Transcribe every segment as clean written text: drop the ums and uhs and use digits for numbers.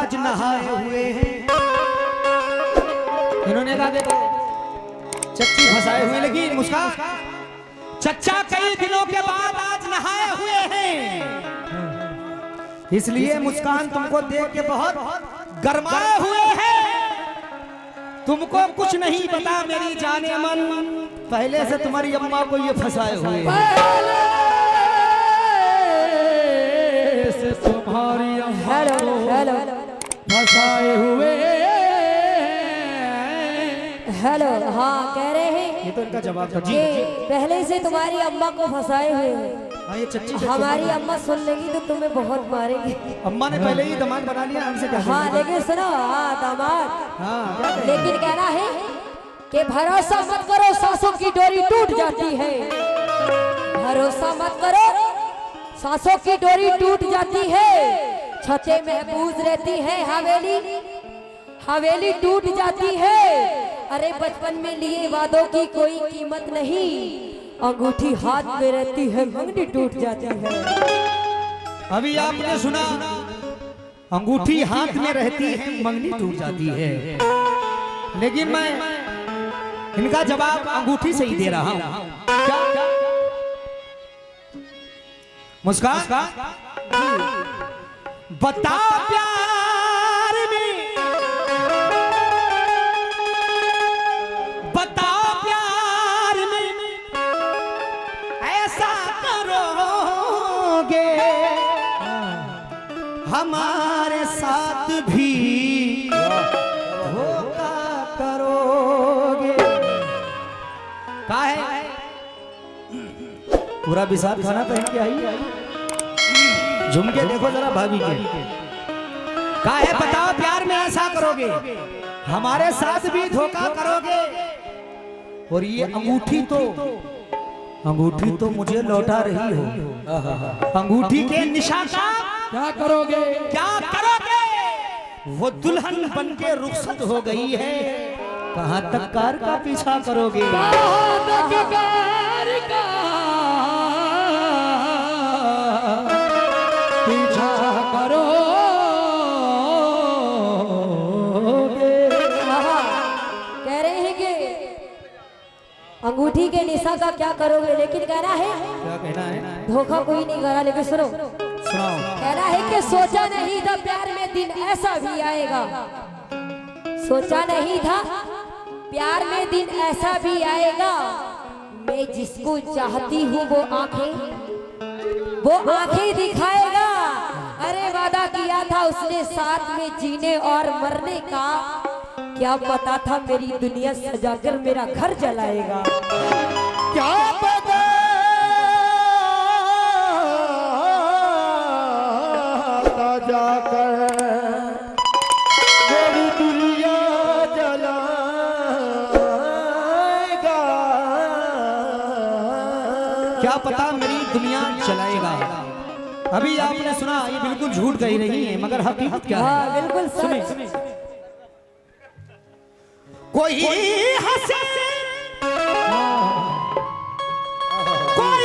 आज नहाए हुए हैं। इन्होंने कहा देखो चच्ची फंसाए हुए, लेकिन मुस्कान चच्चा कई दिनों के बाद आज नहाए हुए हैं, इसलिए मुस्कान तुमको देख के बहुत गरमाए हुए हैं। तुमको कुछ नहीं पता मेरी जाने मन, पहले से तुम्हारी अम्मा को ये फंसाए हुए हैं। से तुम्हारी अम्मा को फंसाए हुए। हेलो, हाँ कह रहे हैं ये तो इनका जवाब था जी। पहले से तुम्हारी अम्मा को फंसाए हुए हैं। हाँ ये चच्ची हमारी अम्मा सुन लेगी तो तुम्हें बहुत मारेगी। अम्मा ने पहले ही दामाद बना लिया, हमसे क्या हाँ लेकिन सुनो, हाँ दामाद, हाँ क्या कहें? लेकिन कहना है कि भरोसा मत करो, सांसों की डोरी टूट जाती है। भरोसा मत करो, सांसों की डोरी टूट जाती है। छते महफूज रहती है हवेली, हवेली टूट जाती है। अरे बचपन में लिए वादों की कोई कीमत नहीं, अंगूठी हाथ में रहती है मंगनी टूट जाती है। अभी आपने सुना, अंगूठी हाथ में रहती है मंगनी टूट जाती है, लेकिन मैं इनका जवाब अंगूठी से ही दे रहा हूं। क्या मुस्कान बता प्यार में, बता प्यार में ऐसा करोगे हमारे साथ भी धोखा करोगे। का है पूरा बिसार खाना पहन के आई, झुम के देखो जरा भाभी के। का है बताओ प्यार में ऐसा करोगे हमारे साथ भी धोखा करोगे। और ये अंगूठी तो मुझे लौटा रही हो। अंगूठी के निशान का क्या करोगे, क्या करोगे? वो दुल्हन बन के रुखसत हो गई है, कहां तक कार का पीछा करोगे? कहां तक कार का पीछा करोगे? कह रहे हैं कि अंगूठी के निशा का क्या करोगे, लेकिन कहना है, क्या कहना है? धोखा कोई नहीं करा, लेकिन सुनो, सुनाओ। कहना है कि सोचा नहीं था प्यार में दिन ऐसा भी आएगा। सोचा नहीं था प्यार में दिन ऐसा भी आएगा। मैं जिसको चाहती हूँ वो आंखें दिखाएगा। अरे वादा किया था उसने साथ में जीने और मरने का, क्या पता था मेरी दुनिया सजाकर मेरा घर जलाएगा। क्या पता जाकर मेरी दुनिया जलाएगा। क्या पता मेरी दुनिया जलाएगा। अभी आपने सुना, ये बिल्कुल झूठ कही नहीं है, मगर हकीकत क्या है? हाँ बिल्कुल सुनिए। कोई हंसे, कोई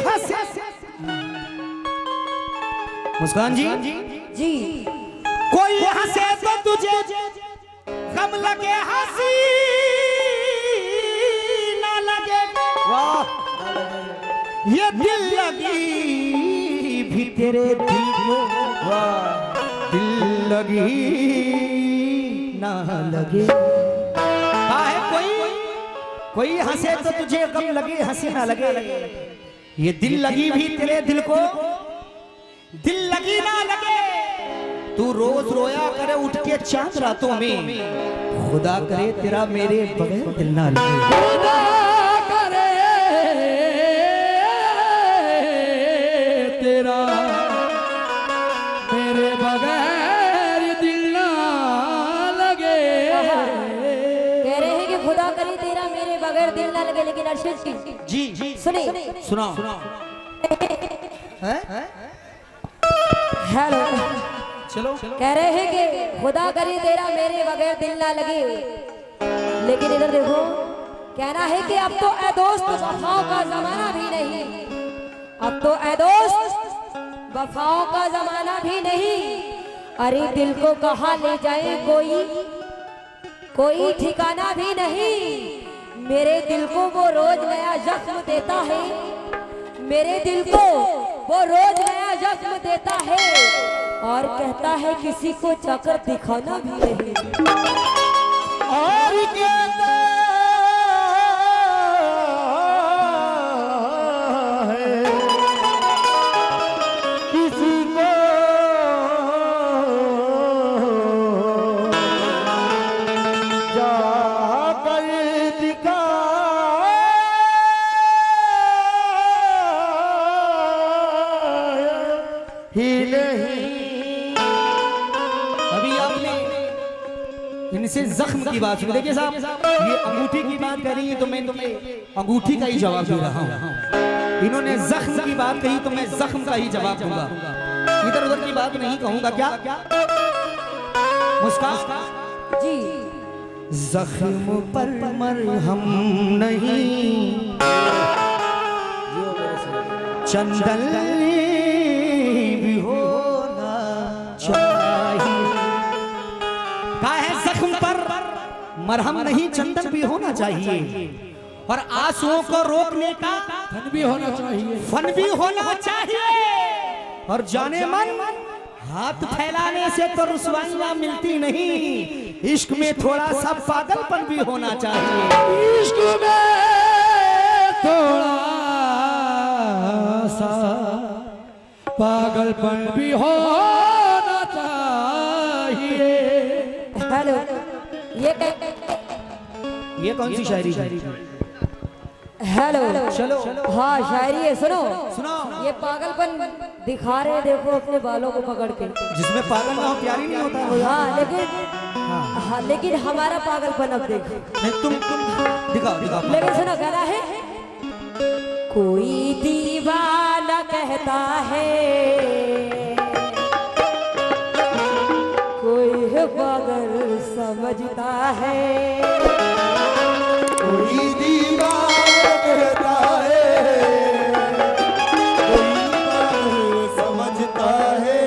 हंसे। मुस्कान जी जी, कोई हंसे तो तुझे गम लगे, हंसी ना लगे। ये दिल लगी भी तेरे दिल को, दिल लगी ना लगे। कोई हंसे तो तुझे गम लगे, हंसी ना लगे। ये दिल लगी भी तेरे दिल को, दिल लगी ना लगे। तू रोज रोया करे उठ के चांद रातों में, खुदा करे तेरा मेरे बगैर दिल ना लगे। खुदा करे तेरा मेरे बगैर दिल ना लगे। कह रहे हैं कि खुदा करे तेरा मेरे बगैर दिल ना लगे। लेकिन अर्शद जी सुने, सुनाओ। हेलो, चलो। कह रहे हैं कि खुदा करे तेरा मेरे बगैर दिल ना लगे। लेकिन इधर देखो, कहना है कि अब तो ए दोस्त वफाओं का जमाना भी नहीं, अब तो ए दोस्त वफाओं का जमाना भी नहीं। अरे दिल को कहाँ ले जाए कोई ठिकाना भी नहीं। मेरे दिल को वो रोज नया जख्म देता है, मेरे दिल को वो रोज नया जख्म देता है, और कहता है किसी को जाकर दिखाना भी नहीं। और कहता है किसी को जाकर दिखा ही नहीं। अभी आपने इनसे जख्म की बात सुनी। देखिए साहब, ये अंगूठी की बात करी तो मैं इनके अंगूठी का ही जवाब दे रहा हूँ। इन्होंने जख्म की बात कही तो मैं जख्म का ही जवाब दूंगा, इधर उधर की बात नहीं कहूंगा। क्या मुस्कान जी, जख्म पर मरहम नहीं, चंदन भी होना चाहिए। कहा है जख्म पर मरहम नहीं, चंदन भी होना चाहिए, और आंसुओं को रोकने का फन भी होना चाहिए। फन भी होना चाहिए। और जाने मन हाथ फैलाने से तो रुसवाइयां मिलती नहीं, इश्क में थोड़ा सा पागलपन भी होना चाहिए। इश्क में थोड़ा सा पागलपन भी होना चाहिए। हेलो, ये कौन सी शायरी है? हेलो, चलो हाँ शायरी है, सुनो सुनाओ। ये पागलपन दिखा रहे, देखो अपने बालों को पकड़ के। जिसमें पागल ना हो प्यारी नहीं होता है। हाँ, लेकिन हमारा पागलपन अब देखो। नहीं, तुम दिखाओ। लेकिन सुनो, कहना है कोई दीवाना कहता है, कोई है पागल समझता है। कोई दीवाना कहता है, कोई पागल समझता है।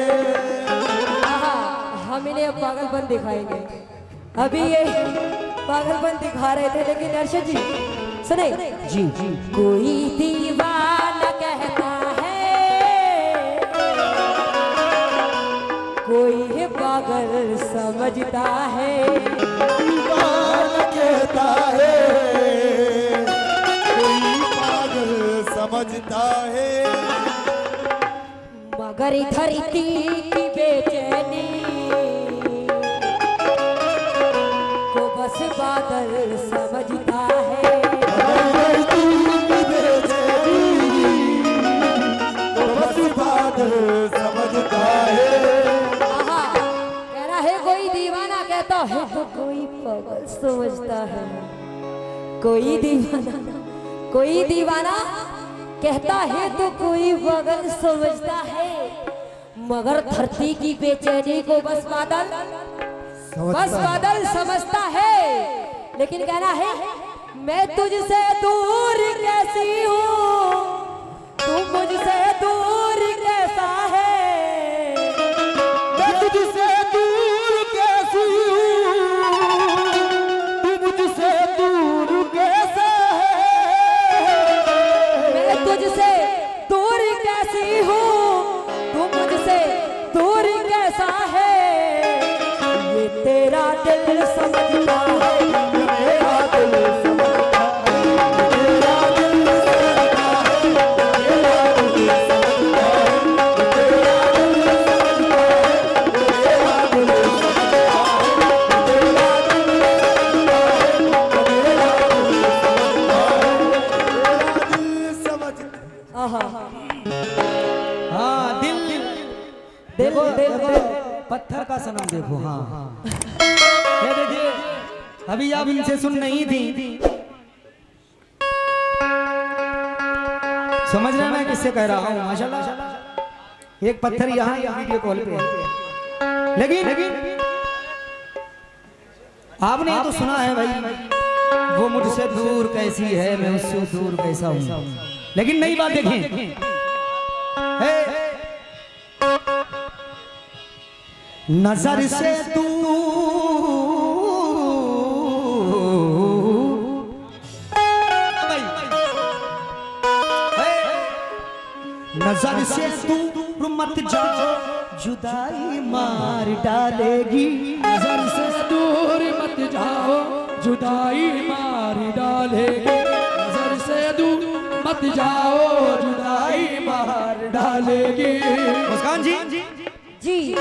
हम इन्हें अब पागलपन दिखाएंगे। अभी ये पागलपन दिखा रहे थे, लेकिन अर्शद जी सुने जी। कोई दीवाना कहता है, कोई है पागल समझता है। दीवाना कहता है, कोई पागल समझता है। मगर धरती की बेचैनी को बस बादल समझता है। समझता है। कह रहा है कोई दीवाना कहता है तो कोई पागल समझता है। कोई दीवाना कहता है तो कोई पागल समझता है। मगर धरती की बेचैनी को बस बादल समझता है। लेकिन कहना है मैं तुझसे दूर कैसी हूँ, तू मुझसे दूर कैसा है। मैं तुझसे दूर कैसी हूँ, तू मुझसे दूर कैसा है। मैं तुझसे दूर कैसी हूँ, तू मुझसे दूर कैसा है। ये तेरा दिल समझता है, मेरा दिल समझता है, मेरा दिल समझता है, मेरा दिल समझता है, मेरा दिल समझता है, मेरा दिल समझता है, मेरा दिल समझता है। आहा, हाँ दिल देखो पत्थर का सनम देखो। हाँ ये देखिए, अभी आप इनसे सुन नहीं थी, समझ रहे हैं मैं किससे कह रहा हूँ। माशाल्लाह एक पत्थर यहाँ वीडियो कॉल पे है। लेकिन आपने ये तो सुना है भाई, वो मुझसे दूर कैसी है, मैं उससे दूर कैसा हूँ। लेकिन नई बात देखें, नजर से तू नजर से दूर मत जाओ, जुदाई मार डालेगी। नजर से दूर मत जाओ, जुदाई मार डालेगी। नजर से दूर मत जाओ, जुदाई मार डालेगी। मुस्कान जी जी ओ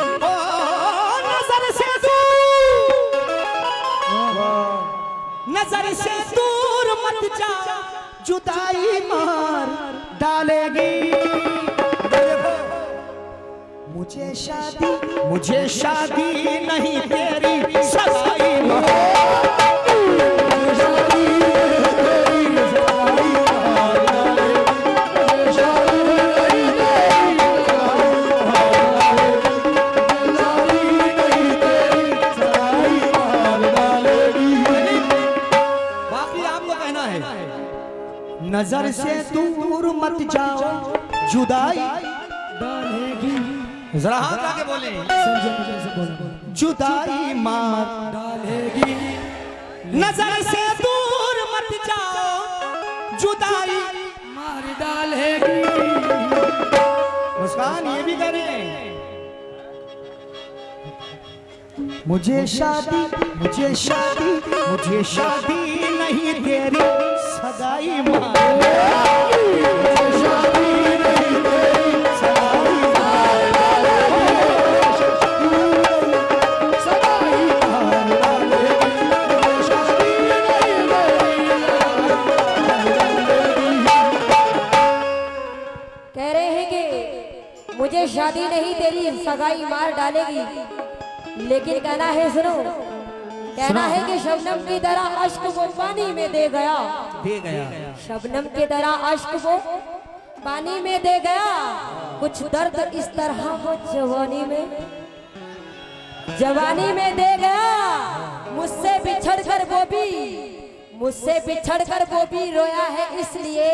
नजर से दूर, नजर से दूर मत जाओ, जुदाई मार डालेगी। मुझे शादी नहीं तेरी सगाई बाकी आपको कहना है नजर से दूर मत जाओ, जुदाई डालेगी। जरा हाथ आके बोले, जुदाई मार डालेगी। नजर से दूर मत जाओ, जुदाई मार डालेगी। मुस्कान ये भी करें, मुझे शादी मुझे शादी मुझे शादी नहीं तेरी सगाई मार। मुझे शादी नहीं तेरी सगाई मार डालेगी, लेकिन कहना है सुनो, कहना है कि शबनम की तरह अश्क वो पानी में दे गया, शबनम की तरह अश्क वो पानी में दे गया। कुछ दर्द इस तरह वो जवानी में दे गया। मुझसे बिछड़कर वो भी रोया है इसलिए,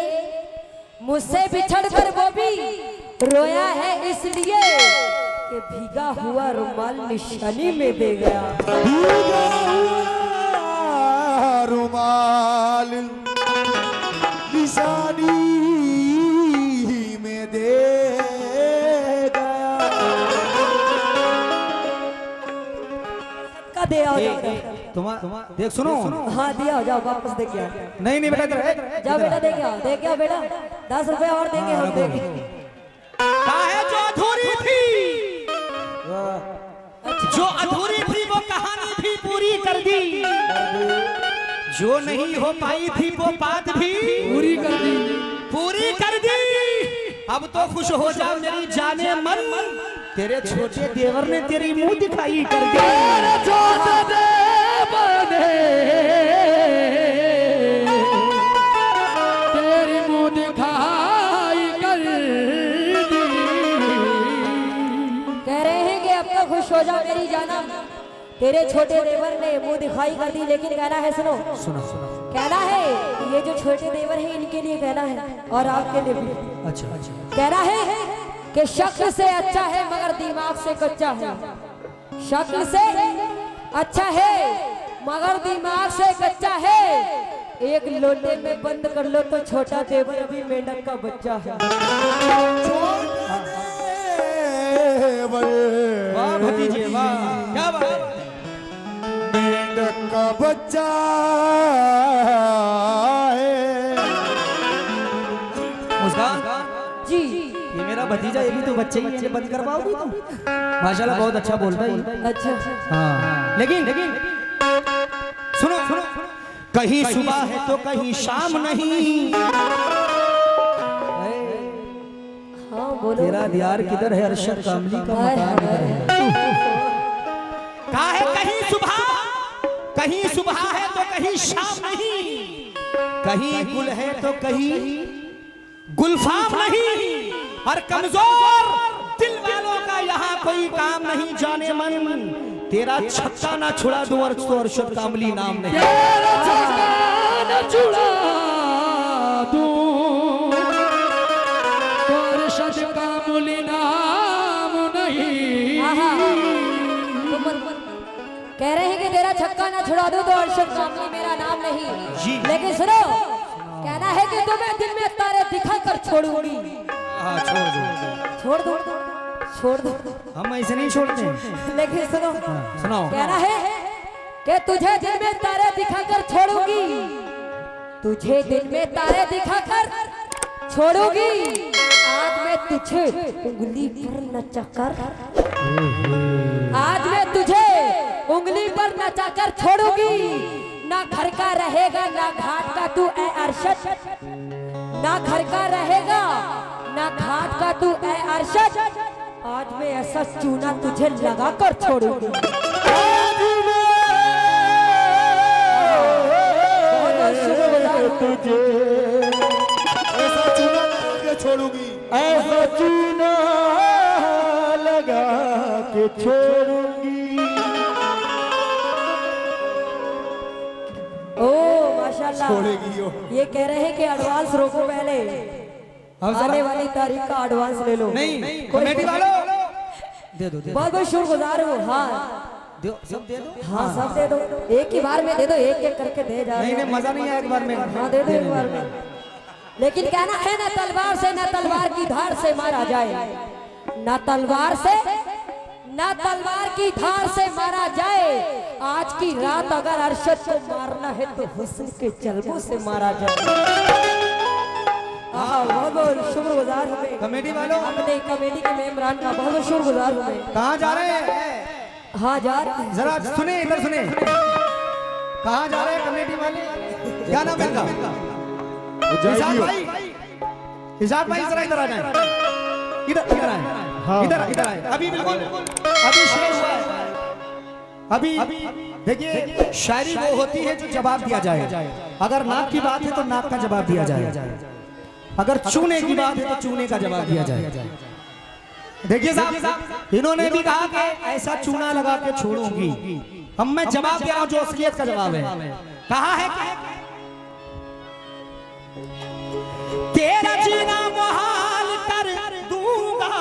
मुझसे बिछड़कर वो भी रोया है इसलिए कि भीगा हुआ रुमाल निशानी में दे गया। भीगा हुआ रुमाल निशानी में दे गया। का दे आओ तुम देख सुनो, हाँ दिया जाओ, वापस दे के आओ। नहीं बेटा, जाओ बेटा दे के आओ बेटा, 10 रुपए और देंगे हम देंगे। काहे जो अधूरी थी, जो अधूरी थी वो कहानी भी पूरी कर दी, जो नहीं हो पाई थी वो बात भी पूरी कर दी। अब तो खुश हो जा मेरी जाने मन, तेरे छोटे देवर ने तेरी मुंह दिखाई कर दी। छोटे देवर ने तेरी मुंह दिखाई कर दी। कह रहे हैं कि अब तो खुश हो जाओ मेरी जानम, तेरे छोटे देवर ने मुंह दिखाई कर दी। लेकिन कहना है सुनो, कहना है ये जो छोटे देवर हैं इनके लिए कहना है और आपके लिए भी। अच्छा कहना है कि शक्ल से अच्छा है मगर दिमाग से कच्चा है, शक्ल से अच्छा है मगर दिमाग से कच्चा है। एक लोटे में बंद कर लो तो छोटा देवर अभी मेंढक का बच्चा है। वाह भतीजे वाह, क्या बात है। मेंढक का बच्चा है। मुस्कान जी ये मेरा भतीजा, ये भी तो बच्चे ही है, बंद करवाओगी तुम? माशाल्लाह बहुत अच्छा बोलता है। अच्छा हाँ लेकिन सुनो, कहीं सुबह है तो कहीं शाम नहीं। हाँ बोलो। तेरा दियार किधर है? अरशद कामली का मकान किधर है? कहा है कहीं सुबह है तो कहीं शाम नहीं, कहीं गुल है तो कहीं गुलफाम नहीं। और कमजोर दिल वालों का यहाँ कोई काम नहीं, जाने मन तेरा छक्का ना छुड़ा दूं और तो अरशद कामली नाम नहीं। तेरा छक्का न छुड़ा दूं तो अरशद कामली नाम नहीं। मोहम्मद कह रहे हैं कि तेरा छक्का ना छुड़ा दो तो अरशद कामली मेरा नाम नहीं। जी। लेकिन सुनो, कहना है कि तुम्हें दिन में तारे दिखाकर छोड़ूंगी। हाँ, छोड़ दो छोड़ दो हम ऐसे नहीं छोड़ते। लेकिन सुनो, सुनाओ। कहना है कि तुझे दिन में तारे दिखाकर छोड़ूंगी, तुझे दिन में तारे दिखाकर छोड़ूंगी। आज मैं तुझे उंगली पर नचाकर, आज मैं तुझे उंगली पर नचाकर छोड़ूंगी। ना घर का रहेगा ना घाट का तू ऐ अरशद, ना घर का रहेगा ना घाट का तू ऐ अरशद। आज मैं ऐसा चूना तुझे लगाकर छोड़ूंगी। तुझे ऐसा चूना लगा के छोड़ूंगी, ऐसा चूना लगा के छोड़ूंगी। ओ माशाल्लाह, छोड़ेगी यो। ये कह रहे हैं कि एडवांस रोको, पहले आने वाली तारीख का एडवांस ले लो। नहीं, कमेटी वालों दे दो, बहुत बहुत शुक्रगुजार हूँ। हाँ सब दे दो। हाँ सब दे दो, एक ही बार में दे दो, एक एक करके दे जा रहे नहीं, हैं। मजा नहीं आया एक बार में। हाँ दे दो एक बार में। लेकिन कहना है ना तलवार से, ना तलवार की धार से मारा जाए, ना तलवार से ना तलवार की धार से मारा जाए। आज की रात अगर अरशद को मारना है तो हुस्न के चलबों से मारा जाए। हाँ बहुत बहुत शुक्रगुजार हूँ मैं कमेटी वालों, अपने कमेटी के मेंबरान का बहुत बहुत शुक्रगुजार हूँ मैं। कहाँ जा रहे हैं? हाँ जा रहे हैं। जरा सुने, इधर सुने। कहाँ जा रहे हैं कमेटी वाले? क्या नाम है इनका? इजाद भाई, इजाद भाई जरा इधर आ जाए। इधर इधर आए, इधर आए। अभी बिल्कुल अभी शेर हुआ है। अभी देखिए, शायरी वो होती है जो जवाब दिया जाए। अगर नाक की बात है तो नाक का जवाब दिया जाए, अगर चूने की बात है तो चूने का जवाब दिया जाए। देखिए साहब, इन्होंने भी कहा कि ऐसा चूना लगा के छोड़ूंगी। हम मैं जवाब दे रहा हूं जो असलियत का जवाब है। कहा है कि तेरा जीना मुहाल कर दूंगा,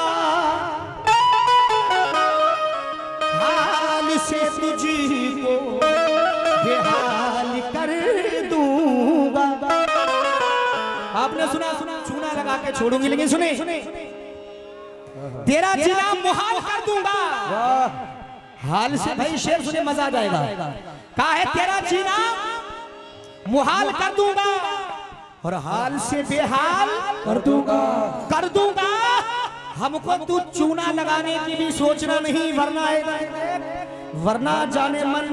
हाल से तुझको बेहाल कर दूंगा। आपने सुना चूना लगा के छोड़ूंगी, लेकिन सुने तेरा जीना मुहाल कर दूंगा। हाल से भाई शेर सुने मजा आ जाएगा। कहा है तेरा जीना मुहाल कर दूंगा और हाल से बेहाल कर दूंगा। हमको तू चूना लगाने की भी सोचना नहीं, वरना जाने मल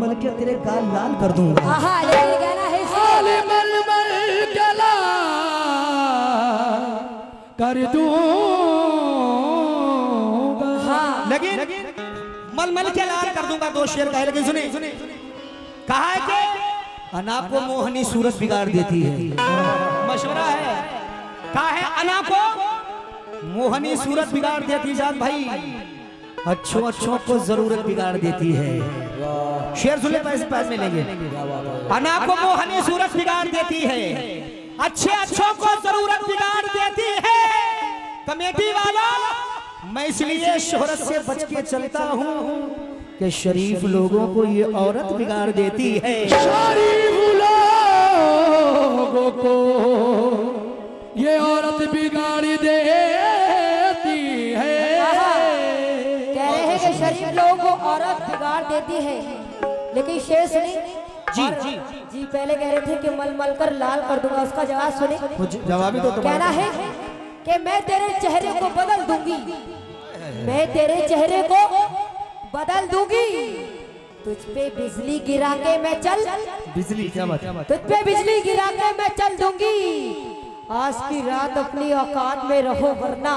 मल के तेरे गाल लाल कर दूंगा। हाँ लेकिन कहना है मल मल के लाल कर दूंगा। लेकिन मलमल के लाल कर दूंगा, दो शेर कहे। लेकिन सुने कहा है कि अना को मोहनी सूरत बिगाड़ देती है। मशवरा है, कहा है अना को मोहनी सूरत बिगाड़ देती जान भाई, अच्छों को जरूरत बिगाड़ देती है। शेर सुने, पैसे में लेंगे। अना को मोहनी सूरत बिगाड़ देती है, अच्छों को जरूरत बिगाड़ देती है। कमेटी वाला, मैं इसलिए शोहरत से बच के चलता हूँ कि शरीफ लोगों को ये औरत बिगाड़ देती है। शरीफ लोगों को ये औरत बिगाड़ देती है। कह रहे हैं कि शरीफ लोगों को औरत बिगाड़ देती है। लेकिन शेर सुनी जी पहले कह रहे थे कि मल मल कर लाल कर दूंगा, उसका जवाब सुनी। जवाब तो कहना है कि मैं तेरे चेहरे को बदल दूंगी, मैं तेरे चेहरे को बदल दूंगी। तुझ पे बिजली गिरा के मैं चल, बिजली क्या बात? तुझ पे बिजली गिरा के मैं चल दूंगी। आज की रात अपनी औकात में रहो, वरना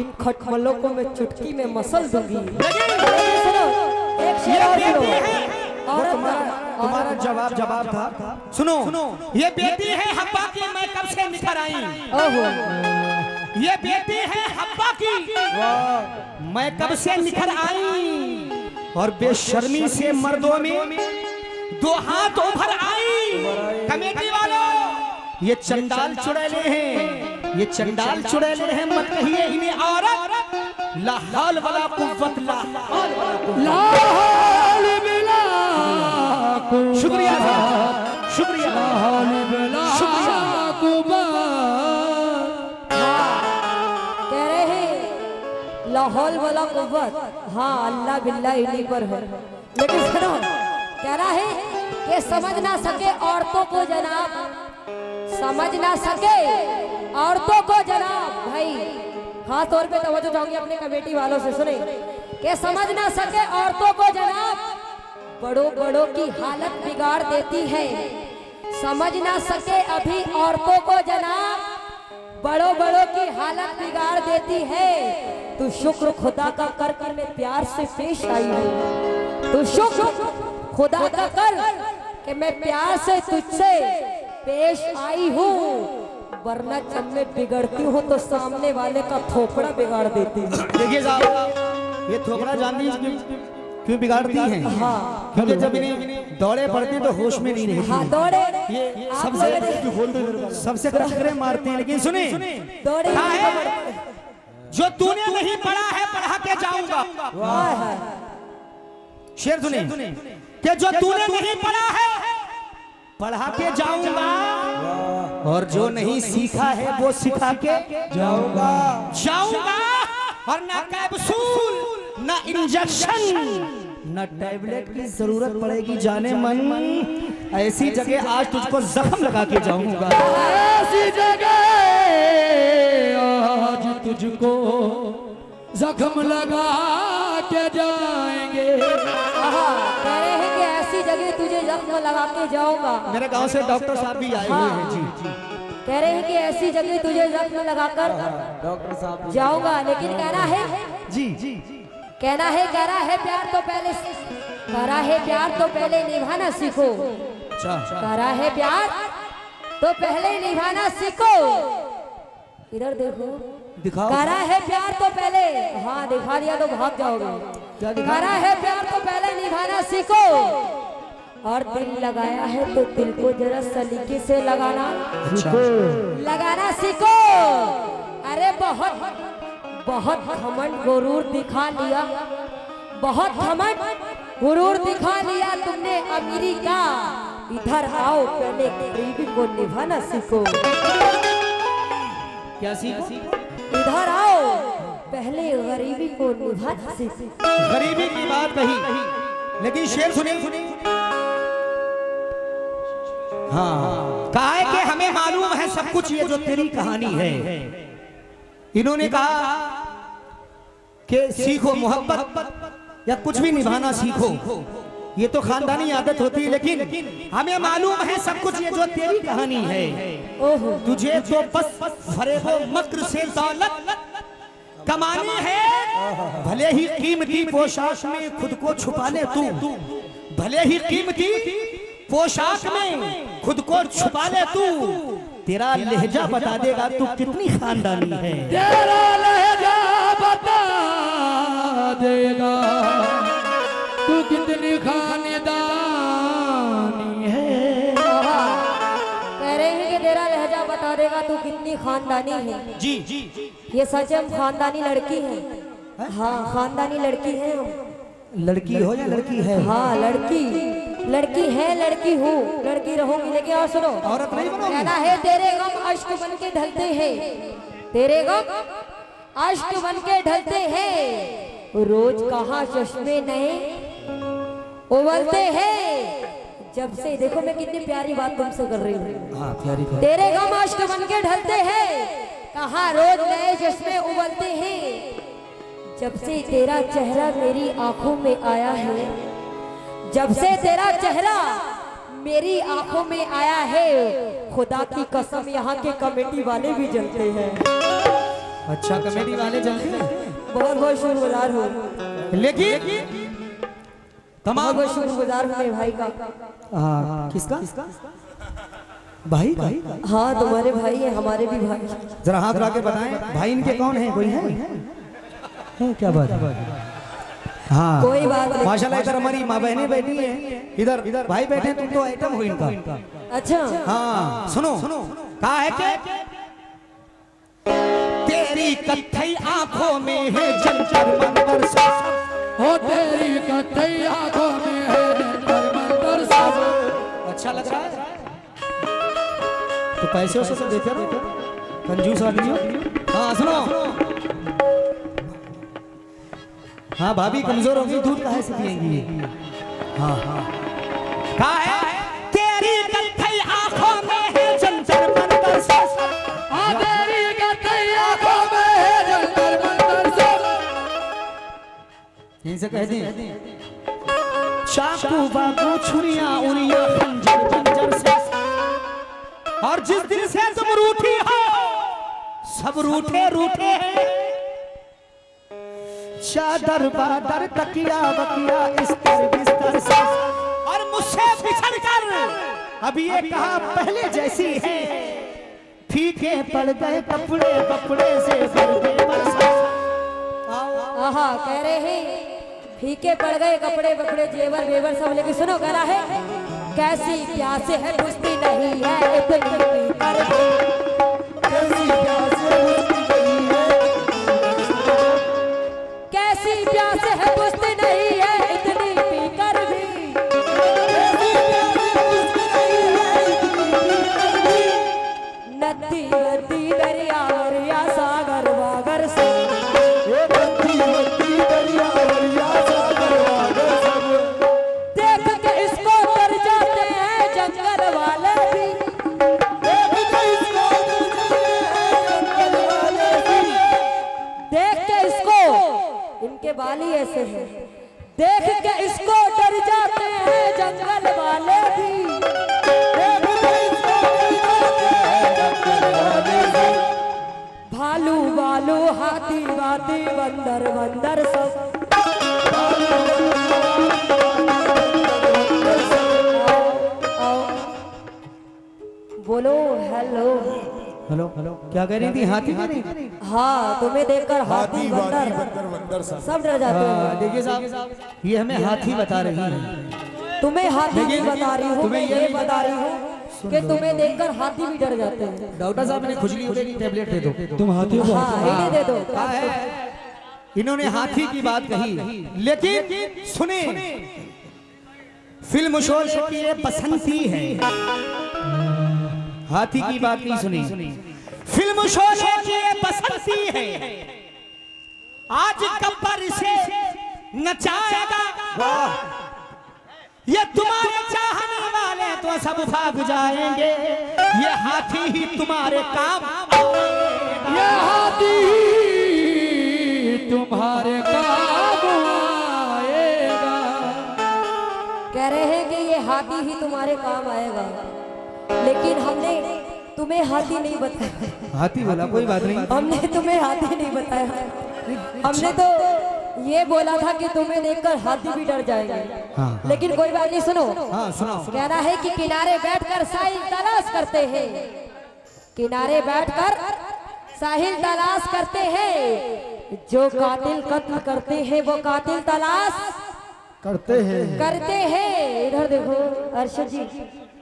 इन खटमलों को मैं चुटकी में मसल दूंगी। सुनो एक शेर और सुनो। तुम्हारा जवाब था। सुनो, ये बेटी है हब्बा की, मैं कब से निखर आई। ओहो, ये बेटी है हब्बा की, मैं कब से निखर आई। और बेशर्मी से मर्दों में दो हाथ उभर आई। कमेटी वालों, ये चंडाल चुड़ैले हैं, ये चंडाल चुड़ैले हैं, मत कहिए इन्हें औरत, ला हौल वला कुव्वत, ला हौल वला कुव्वत। ला हौल बिला कुव्वत, शुक्रिया साहब, शुक्रिया। ला हौल बिला कुव्वत। कह रहे हैं लाहौल वाला कुव्वत, हाँ अल्लाह बिल्ला इन्हीं पर है। लेकिन सुनो, कह रहा है कि समझ ना सके औरतों को जनाब, समझ ना सके औरतों को जनाब। भाई खास तौर पे तवज्जो चाहूंगी अपने कमेटी वालों से, सुने कि समझ ना सके औरतों को जनाब, बड़ों बड़ों की हालत बिगाड़ देती है। समझ ना सके अभी औरतों को जनाब, बड़ों बड़ों की हालत बिगाड़ देती है। तू शुक्र खुदा का कर कि मैं प्यार से पेश आई हूँ। तू शुक्र खुदा का कर कि मैं प्यार से तुझसे पेश आई हूँ, वरना जब मैं बिगड़ती हूँ तो सामने वाले का थोपड़ा बिगाड़ देती हूँ। देखिए साहब, ये थोपड़ा जानती है क्यों बिगाड़ती हैं? हाँ, क्योंकि जब इन्हें दौड़े पड़ती तो होश में नहीं रहती। हाँ दौड़े ये आप लोगों सबसे टक्करें मारते हैं। लेकिन सुने, दौड़े कहा है जो तूने नहीं पढ़ा है पढ़ा के जाऊंगा। शेर सुने कि जो तूने नहीं पढ़ा है पढ़ा के जाऊंगा, और जो नहीं सीखा है वो सिखा के जाऊंगा। और ना कैप्सूल, ना इंजेक्शन, ना टैबलेट की जरूरत पड़ेगी जाने मन। ऐसी जगह आज तुझको जख्म लगा के जाऊंगा। ऐसी जगह आज तुझको जख्म लगा के जाएंगे। कह रहे हैं कि ऐसी जगह तुझे जख्म लगा के जाऊंगा। मेरे गांव से डॉक्टर साहब भी आए हुए हैं। जी कह रहे हैं कि ऐसी जगह तुझे जख्म लगाकर डॉक्टर साहब जाऊंगा। लेकिन कहना है कह रहा है प्यार तो पहले, कह रहा है प्यार तो पहले निभाना सीखो। कह रहा है प्यार तो पहले निभाना सीखो। इधर देखो, दिखाओ। कह रहा है प्यार तो पहले, हाँ दिखा दिया तो भाग जाओगे। कह रहा है प्यार तो पहले निभाना सीखो, और दिल लगाया है तो दिल को जरा सलीके से लगाना लगाना सीखो। अरे बहुत बहुत घमंड गुरूर दिखा लिया, बहुत घमंड गुरूर दिखा लिया तुमने अमीरी का। इधर आओ पहले गरीबी को निभाना सीखो। क्या सीखो? इधर आओ पहले गरीबी को निभाना सीखो। गरीबी की बात कही, लेकिन शेर सुने। हाँ, कहा है कि हमें मालूम है सब कुछ, ये जो तेरी कहानी है। इन्होंने कहा कि सीखो मोहब्बत या कुछ भी निभाना सीखो, ये तो खानदानी आदत होती है। लेकिन हमें मालूम है सब कुछ, ये जो तेरी कहानी है। ओहो, तुझे तो बस फरेबो मक्र से दौलत कमानी है। भले ही कीमती पोशाक में खुद को छुपा ले तू, भले ही कीमती पोशाक में खुद को छुपा ले तू, तेरा लहजा बता देगा तू कितनी खानदानी है। तेरा लहजा बता देगा तू कितनी खानदानी है। कह रहे हैं कि तेरा लहजा बता देगा तू कितनी खानदानी है। जी ये सच है, हम खानदानी लड़की हैं। हाँ खानदानी लड़की है हम। लड़की हो या लड़की है? हाँ लड़की है, लड़की हूँ, लड़की रहूंगी। लेकिन और सुनो, औरत नहीं बनोगी? कहना है तेरे गम अश्क बन के ढलते हैं, तेरे गम अश्क बन के ढलते हैं। रोज कहाँ चश्मे नए उबलते हैं। जब से देखो मैं कितनी प्यारी बात तुमसे कर रही हूँ। हाँ प्यारी। तेरे गम अश्क बन के ढलते हैं, कहाँ रोज नए चश्मे उबलते हैं। जब से तेरा चेहरा मेरी आंखों में आया है, जब से तेरा चेहरा मेरी आंखों में आया है, खुदा की कसम यहाँ के कमेटी वाले भी जलते हैं। अच्छा, कमेटी वाले जलते हैं। बहुत बहुत शुक्रगुजार हो, लेकिन तमाम बहुत शुक्रगुजार हूँ मेरे भाई का। किसका? भाई भाई हाँ तुम्हारे भाई है, हमारे भी भाई। जरा हाथ रख के बताएं, भाई इनके कौन है? कोई है? क्या बात है? हाँ कोई बात नहीं। माशाल्लाह, इधर हमारी माँ बहनें बैठी हैं, इधर भाई बैठे, तुम तो आइटम हो इनका। अच्छा हाँ सुनो, कहा है कि तेरी कत्थई आंखों में है जंतर मंतर सब। हो तेरी कथई आंखों में है जंतर मंतर सब। अच्छा लग रहा है तो पैसे उसे तो देते रहो, कंजूस आदमी हो। हाँ सुनो, हाँ भाभी कमजोर होगी, दूध काहे से पिएंगी? हाँ हाँ कहा है तेरी कत्थई आंखों में है जंतर मंतर सब। हाँ तेरी कथई आंखों में है जंतर मंतर सब। यहीं से कह दी चाकू बाकू छुरियां उरियां खंजर खंजर से। और जिस दिन से तुम रूठी हो सब रूठे रूठे हैं। चादर बादर तकिया बकिया इस्तर बिस्तर से। और मुझसे बिछड़ कर अब ये कहा पहले जैसी है। फीके पड़ गए कपड़े कपड़े से भर गए बरसात। आहा कह रहे हैं फीके पड़ गए कपड़े बकड़े जेवर वेवर सब। लेकिन सुनो गाना है कैसी प्यास है बुझती नहीं है इतनी पीकर कैसी प्यास बुझती नहीं है। कैसी प्यास है बुझती नहीं है इतनी पीकर भी। कैसी प्यास बुझती नहीं है इतनी पीकर भी। नदी नदी दरिया दरिया सागर वागर से। ये नदी नदी दरिया दरिया सागर वागर सब। देख के इसको डर जाते हैं जंगल वाले भी। देख के इसको डर जाते हैं जंगल वाले भी। देख के इसको इनके बाली ऐसे हैं। देख के इसको डर जाते हैं जंगल वाले भी। देख के इसको डर जाते हैं जंगल वाले भी। भालू भालू हाथी वाती बंदर बंदर सब। आओ, बोलो हेलो। हेलो हेलो क्या कह रही थी? हाथी कह रही थी? हाँ तुम्हें देखकर हाथी बंदर वंदर सब। सब डर जाते हैं। देखिए साहब ये हमें हाथी बता रही है। तुम्हें हाथी नहीं लेकिन बता रही हूँ, तुम्हें मैं ये ये नहीं बता रही हूँ कि तुम्हें देखकर हाथी भी डर जाते हैं। डॉक्टर साहब ने खुजली हो गई, टैबलेट दे दो। तुम हाथियों को हाँ इन्हें दे दो। कहा है इन्होंने हाथी की बात कही, लेकिन सुने फिल्म शो की ये बसंती है। हाथी की बात नहीं सुनी, फिल्म शो की ये बसंती है। आज गब्बर से नचाएगा, ये तुम्हारे चाहने वाले तो सब भाग जाएंगे। ये हाथी ही तुम्हारे काम आएगा। ये हाथी तुम्हारे काम आएगा। कह रहे हैं कि ये हाथी ही तुम्हारे काम आएगा, लेकिन हमने तुम्हें हाथी नहीं बताया। हाथी बोला कोई बात नहीं। हमने तुम्हें हाथी नहीं बताया। हमने तो ये बोला था कि तुम्हें देखकर हाथी भी डर जाएंगे। हाँ। लेकिन कोई बात नहीं, सुनो। हाँ सुनाओ। कहना है कि किनारे बैठकर साहिल तलाश करते हैं। किनारे बैठकर साहिल तलाश करते हैं। जो कातिल कत्ल करते हैं वो कातिल तलाश करते हैं। करते हैं। इधर देखो अर्शद जी,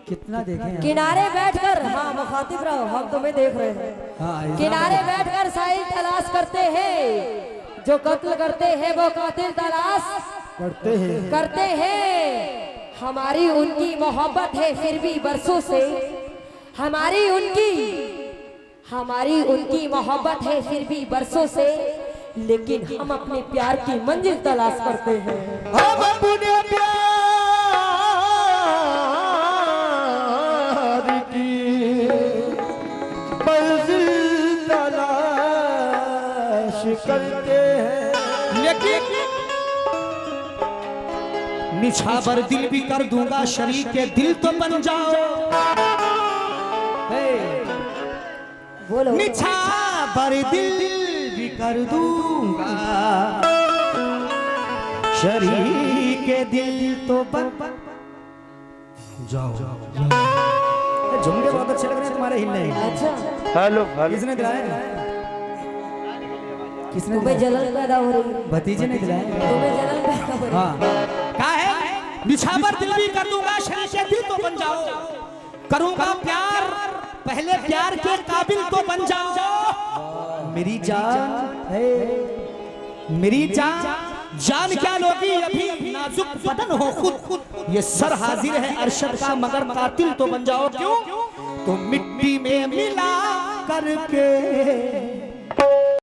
कितना देखें। किनारे बैठकर, हाँ मुखातिब रहो, हम तुम्हें देख रहे हैं। हाँ, किनारे बैठकर साहिल तलाश करते हैं। जो कत्ल करते हैं वो कातिल तलाश करते हैं। करते हैं। हमारी उनकी मोहब्बत है फिर भी बरसों से। हमारी उनकी मोहब्बत है फिर भी बरसों से। लेकिन हम अपने प्यार की मंजिल तलाश करते हैं। हम अपने प्यार की मंजिल तलाश करते हैं। लेकिन निछावर दिल भी कर दूंगा, शरीक के दिल तो बन जाओ। बोलो निछावर दिल भी कर दूंगा, शरीक के दिल तो बन जाओ। झुमके बहुत अच्छे लग रहे हैं तुम्हारे हिलने। अच्छा, हेलो किसने दिलाया? किसने तुम्हें दिलाया? जलन पैदा हो रही है। भतीजे ने दिलाया। तुम्हें जलन पैदा हो रही है। हाँ क्या है? निछावर दिल भी कर दूंगा, शरीक के दिल तो बन जाओ। करूंगा प्यार, पहले प्यार के काबिल तो बन जाओ। मेरी जान है, मेरी जान, जान क्या लोगी अभी नाजुक बदन हो खुद, ये सर हाजिर है अरशद का मगर कातिल तो बन जाओ क्यों, तो मिट्टी में मिला करके